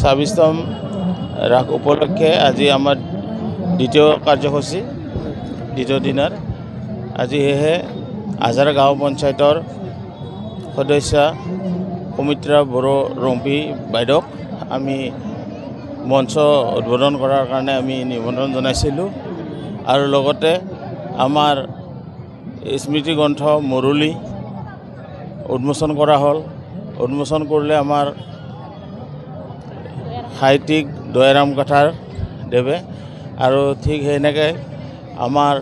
ছাব্বিছতম ৰাস উপলক্ষে আজি আমাৰ দ্বিতীয় কাৰ্যসূচী দ্বিতীয় দিনৰ আজি সেয়েহে আজাৰ গাঁও পঞ্চায়তৰ সদস্য সুমিত্ৰা বড়ো ৰম্পী বাইদেউক আমি মঞ্চ উদ্বোধন কৰাৰ কাৰণে আমি নিমন্ত্ৰণ জনাইছিলোঁ আৰু লগতে আমাৰ স্মৃতি গ্ৰন্থ মুৰলী উন্মোচন কৰা হ'ল উন্মোচন কৰিলে আমাৰ সাহিত্যিক দয়াৰাম কাঠাৰ দেৱে আৰু ঠিক সেনেকৈ আমাৰ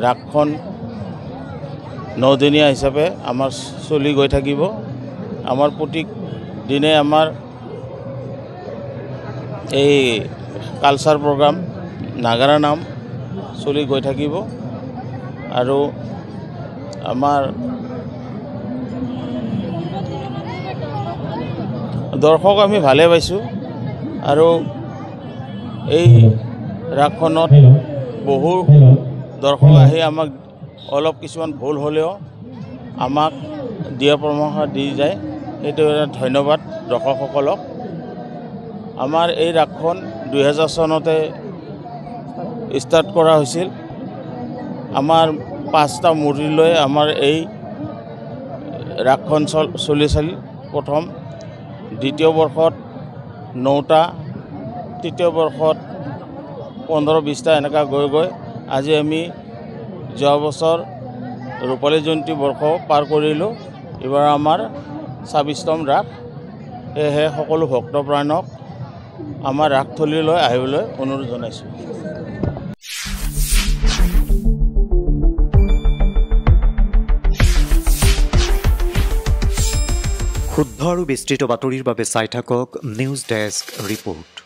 ৰাসখন 9 দিনীয়া হিচাপে আমাৰ চলি গৈ থাকিব আমাৰ প্ৰত্যেক দিনে আমাৰ এই কালচাৰ প্ৰগ্ৰাম নাগাৰা নাম চলি গৈ থাকিব আৰু আমাৰ দৰ্শক আমি ভালে পাইছোঁ আৰু এই ৰাসখনত বহু দৰ্শক আহি আমাক অলপ কিছুমান ভুল হ'লেও আমাক দিয়া পৰামৰ্শ দি যায় সেইটো ধন্যবাদ দৰ্শকসকলক আমাৰ এই ৰাসখন 2000 চনতে ষ্টাৰ্ট কৰা হৈছিল আমাৰ 5টা মূৰ্তি লৈ আমাৰ এই ৰাসখন চলিছিল প্ৰথম দ্বিতীয় বৰ্ষত 9টা তৃতীয় বৰ্ষত 15-20টা এনেকা গৈ গৈ আজি আমি যোৱা বছৰ ৰূপালী জয়ন্তী বৰ্ষ পাৰ কৰিলোঁ এবাৰ আমাৰ 26তম ৰাস সেয়েহে সকলো ভক্তপ্ৰাণক আমাৰ ৰাসথলীলৈ আহিবলৈ অনুৰোধ জনাইছোঁ শুদ্ধ আৰু বিস্তৃত বাতৰিৰ বাবে চাই থাকক নিউজ ডেস্ক ৰিপোৰ্ট।